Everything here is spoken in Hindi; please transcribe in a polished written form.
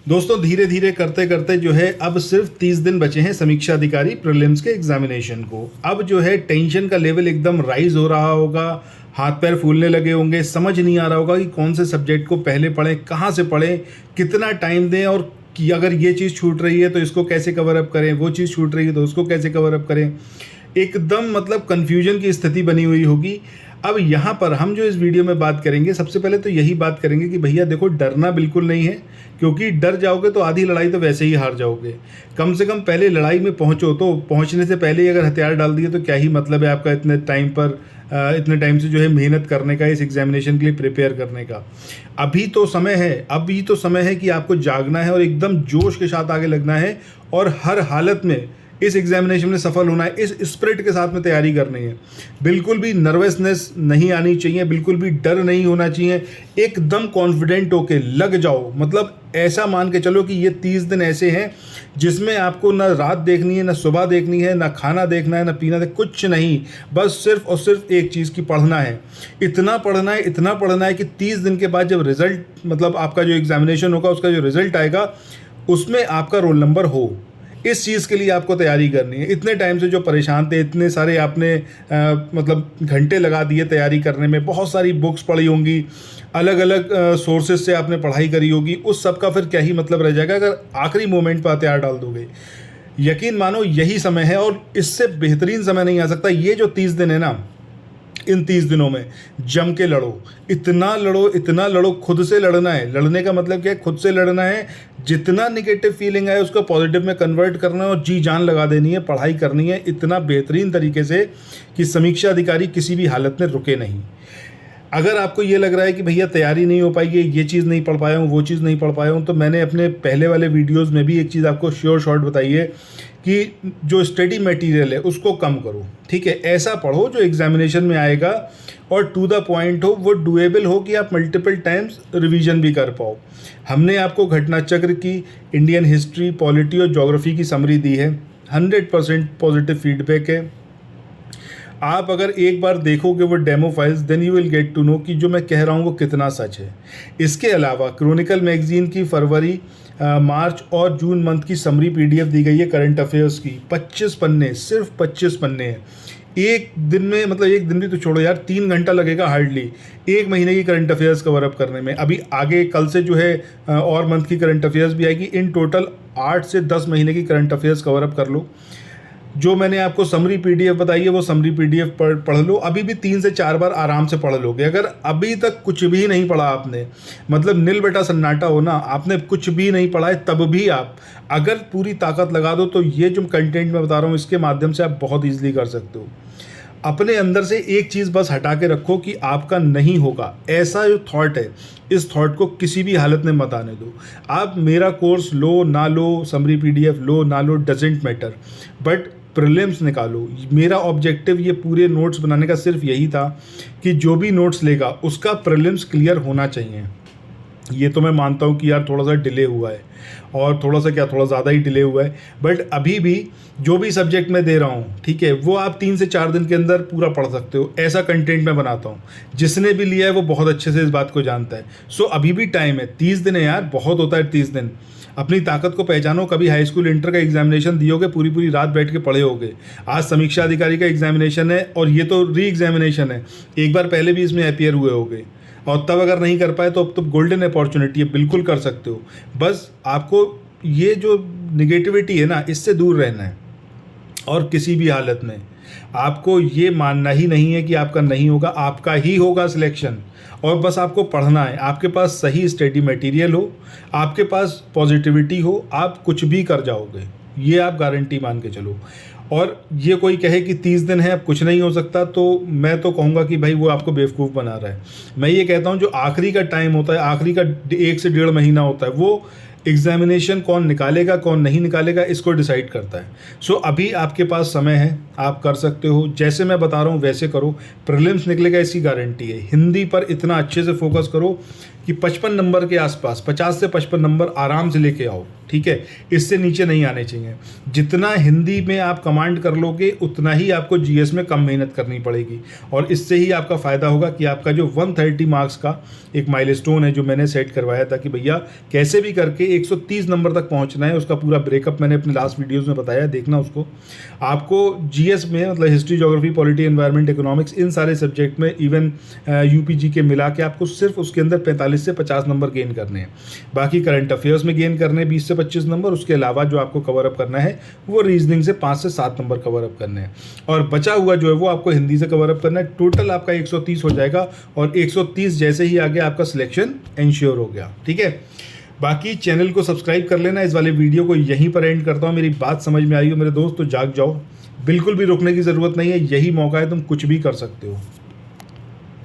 दोस्तों धीरे धीरे करते करते जो है अब सिर्फ 30 दिन बचे हैं समीक्षा अधिकारी प्रीलिम्स के एग्जामिनेशन को। अब जो है टेंशन का लेवल एकदम राइज हो रहा होगा, हाथ पैर फूलने लगे होंगे, समझ नहीं आ रहा होगा कि कौन से सब्जेक्ट को पहले पढ़ें, कहाँ से पढ़ें, कितना टाइम दें, और कि अगर ये चीज़ छूट रही है तो इसको कैसे कवर अप करें, वो चीज़ छूट रही है तो उसको कैसे कवर अप करें। एकदम मतलब कन्फ्यूजन की स्थिति बनी हुई होगी। अब यहाँ पर हम जो इस वीडियो में बात करेंगे, सबसे पहले तो यही बात करेंगे कि भैया देखो, डरना बिल्कुल नहीं है, क्योंकि डर जाओगे तो आधी लड़ाई तो वैसे ही हार जाओगे। कम से कम पहले लड़ाई में पहुँचो, तो पहुँचने से पहले ही अगर हथियार डाल दिए तो क्या ही मतलब है आपका इतने टाइम से जो है मेहनत करने का, इस एग्जामिनेशन के लिए प्रिपेयर करने का। अभी तो समय है कि आपको जागना है और एकदम जोश के साथ आगे लगना है और हर हालत में इस एग्जामिनेशन में सफल होना है। इस स्पिरिट के साथ में तैयारी करनी है। बिल्कुल भी नर्वसनेस नहीं आनी चाहिए, बिल्कुल भी डर नहीं होना चाहिए। एकदम कॉन्फिडेंट होके लग जाओ। मतलब ऐसा मान के चलो कि ये 30 दिन ऐसे हैं जिसमें आपको ना रात देखनी है, ना सुबह देखनी है, ना खाना देखना है, ना पीना है, कुछ नहीं। बस सिर्फ और सिर्फ एक चीज़ की पढ़ना है। इतना पढ़ना है कि 30 दिन के बाद जब रिज़ल्ट, मतलब आपका जो एग्जामिनेशन होगा उसका जो रिज़ल्ट आएगा उसमें आपका रोल नंबर हो। इस चीज़ के लिए आपको तैयारी करनी है। इतने टाइम से जो परेशान थे, इतने सारे आपने मतलब घंटे लगा दिए तैयारी करने में, बहुत सारी बुक्स पढ़ी होंगी, अलग अलग सोर्सेज से आपने पढ़ाई करी होगी, उस सब का फिर क्या ही मतलब रह जाएगा अगर आखिरी मोमेंट पर हथियार डाल दोगे। यकीन मानो यही समय है और इससे बेहतरीन समय नहीं आ सकता। ये जो 30 दिन है ना, इन 30 दिनों में जम के लड़ो, इतना लड़ो, खुद से लड़ना है। लड़ने का मतलब क्या है? खुद से लड़ना है। जितना निगेटिव फीलिंग आए उसको पॉजिटिव में कन्वर्ट करना है और जी जान लगा देनी है, पढ़ाई करनी है इतना बेहतरीन तरीके से कि समीक्षा अधिकारी किसी भी हालत में रुके नहीं। अगर आपको ये लग रहा है कि भैया तैयारी नहीं हो पाई है, ये चीज़ नहीं पढ़ पाया हूँ, वो चीज़ नहीं पढ़ पाया हूँ, तो मैंने अपने पहले वाले वीडियोस में भी एक चीज़ आपको श्योर शॉर्ट बताई है कि जो स्टडी मटेरियल है उसको कम करो। ठीक है, ऐसा पढ़ो जो एग्जामिनेशन में आएगा और टू द पॉइंट हो, वो डुएबल हो कि आप मल्टीपल टाइम्स रिवीजन भी कर पाओ। हमने आपको घटना चक्र की, इंडियन हिस्ट्री, पॉलिटी और ज्योग्राफी की समरी दी है। 100% पॉजिटिव फीडबैक है। आप अगर एक बार देखोगे वो demo files, then you will get to know कि जो मैं कह रहा हूँ वो कितना सच है। इसके अलावा क्रॉनिकल मैगजीन की फरवरी, मार्च और जून मंथ की समरी पीडीएफ दी गई है करंट अफेयर्स की। 25 पन्ने, सिर्फ 25 पन्ने हैं। एक दिन में, मतलब एक दिन भी तो छोड़ो यार, 3 घंटा लगेगा हार्डली एक महीने की करंट अफेयर्स कवर अप करने में। अभी आगे कल से जो है और मंथ की करंट अफेयर्स भी आएगी। इन टोटल 8 से 10 महीने की करंट अफेयर्स कवर अप कर लो। जो मैंने आपको समरी पीडीएफ बताई है वो समरी पीडीएफ पढ़ लो। अभी भी 3 से 4 बार आराम से पढ़ लोगे। अगर अभी तक कुछ भी नहीं पढ़ा आपने, मतलब नील बेटा सन्नाटा हो ना, आपने कुछ भी नहीं पढ़ा है, तब भी आप अगर पूरी ताकत लगा दो तो ये जो कंटेंट मैं बता रहा हूँ इसके माध्यम से आप बहुत ईजिली कर सकते हो। अपने अंदर से एक चीज़ बस हटा के रखो कि आपका नहीं होगा, ऐसा जो थॉट है, इस थॉट को किसी भी हालत में मत आने दो। आप मेरा कोर्स लो ना लो, समरी पीडीएफ लो ना लो, डजेंट मैटर, बट प्रीलिम्स निकालो। मेरा ऑब्जेक्टिव ये पूरे नोट्स बनाने का सिर्फ यही था कि जो भी नोट्स लेगा उसका प्रीलिम्स क्लियर होना चाहिए। ये तो मैं मानता हूँ कि यार थोड़ा सा डिले हुआ है, और थोड़ा ज़्यादा ही डिले हुआ है, बट अभी भी जो भी सब्जेक्ट मैं दे रहा हूँ, ठीक है, वो आप 3 से 4 दिन के अंदर पूरा पढ़ सकते हो। ऐसा कंटेंट मैं बनाता हूँ। जिसने भी लिया है वो बहुत अच्छे से इस बात को जानता है। सो अभी भी टाइम है। 30 दिन है यार, बहुत होता है 30 दिन। अपनी ताकत को पहचानो। कभी हाई स्कूल इंटर का एग्जामिनेशन दियोगे, पूरी पूरी रात बैठ के पढ़े होगे। आज समीक्षा अधिकारी का एग्जामिनेशन है और ये तो री एग्जामिनेशन है, एक बार पहले भी इसमें अपीयर हुए होगे, और तब अगर नहीं कर पाए तो अब तो गोल्डन अपॉर्चुनिटी है, बिल्कुल कर सकते हो। बस आपको ये जो निगेटिविटी है ना, इससे दूर रहना है। और किसी भी हालत में आपको ये मानना ही नहीं है कि आपका नहीं होगा, आपका ही होगा सिलेक्शन। और बस आपको पढ़ना है, आपके पास सही स्टडी मटेरियल हो, आपके पास पॉजिटिविटी हो, आप कुछ भी कर जाओगे, ये आप गारंटी मान के चलो। और ये कोई कहे कि 30 दिन है अब कुछ नहीं हो सकता, तो मैं तो कहूँगा कि भाई वो आपको बेवकूफ़ बना रहा है। मैं ये कहता हूँ जो आखिरी का टाइम होता है, आखिरी का 1 से 1.5 महीना होता है, वो एग्जामिनेशन कौन निकालेगा कौन नहीं निकालेगा इसको डिसाइड करता है। सो अभी आपके पास समय है, आप कर सकते हो। जैसे मैं बता रहा हूँ वैसे करो। प्रीलिम्स निकलेगा इसकी गारंटी है। हिंदी पर इतना अच्छे से फोकस करो कि 55 नंबर के आसपास, 50 से 55 नंबर आराम से लेके आओ, ठीक है, इससे नीचे नहीं आने चाहिए। जितना हिंदी में आप कमांड कर लोगे उतना ही आपको जीएस में कम मेहनत करनी पड़ेगी, और इससे ही आपका फ़ायदा होगा कि आपका जो 130 मार्क्स का एक माइलस्टोन है जो मैंने सेट करवाया था कि भैया कैसे भी करके 130 नंबर तक पहुंचना है, उसका पूरा ब्रेकअप मैंने अपने लास्ट वीडियोज़ में बताया, देखना उसको। आपको जीएस में मतलब history, geography, polity, environment, economics, इन सारे सब्जेक्ट में इवन यूपीजी के मिला के आपको सिर्फ उसके अंदर 45 से 50 नंबर गेन करने हैं। बाकी करंट अफेयर्स में गेन करने हैं 20 से 25 नंबर। उसके अलावा जो आपको कवर अप करना है वो रीजनिंग से 5 से 7 नंबर कवर अप करने हैं, और बचा हुआ जो है वो आपको हिंदी से कवर अप करना है। टोटल आपका 130 हो जाएगा, और 130 जैसे ही आ गया आपका सिलेक्शन इंश्योर हो गया, ठीक है। बाकी चैनल को सब्सक्राइब कर लेना। इस वाले वीडियो को यहीं पर एंड करता हूँ। मेरी बात समझ में आई हो मेरे दोस्त तो जाग जाओ, बिल्कुल भी रुकने की ज़रूरत नहीं है, यही मौका है, तुम कुछ भी कर सकते हो।